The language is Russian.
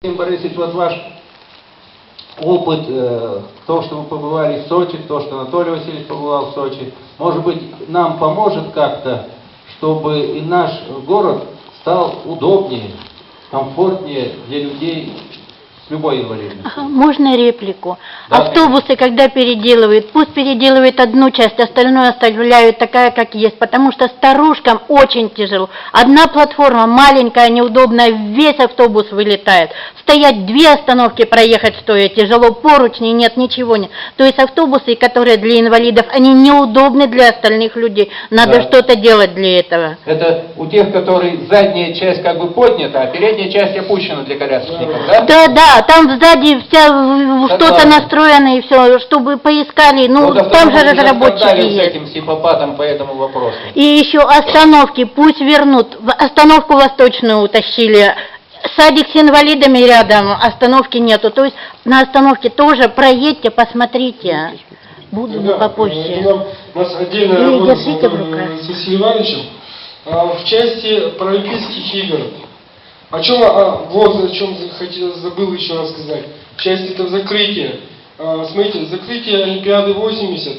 Борисович, вот ваш опыт, то, что вы побывали в Сочи, то, что Анатолий Васильевич побывал в Сочи, может быть, нам поможет как-то, чтобы и наш город стал удобнее, комфортнее для людей с любой инвалидностью. Можно реплику? Да, Автобусы, когда переделывают, пусть переделывают одну часть, остальное оставляют такая, как есть, потому что старушкам очень тяжело. Одна платформа маленькая, неудобная, весь автобус вылетает. Стоять 2 остановки, проехать стоя тяжело, поручней нет, ничего нет. То есть автобусы, которые для инвалидов, они неудобны для остальных людей. Надо что-то делать для этого. Это у тех, которые задняя часть как бы поднята, а передняя часть опущена для колясочников, да? Да, там сзади что-то настроено и все, чтобы поискали, ну там же разработчики с есть. этим симпатом по этому вопросу. И еще остановки, пусть вернут. Остановку Восточную утащили. Садик с инвалидами рядом, остановки нету. То есть на остановке тоже проедьте, посмотрите. Буду попозже. У нас отдельная работа держите в руках. с Василием Ивановичем в части паралимпийских игр. Вот о чем забыл еще рассказать. В части это закрытия. Смотрите, закрытие Олимпиады 80.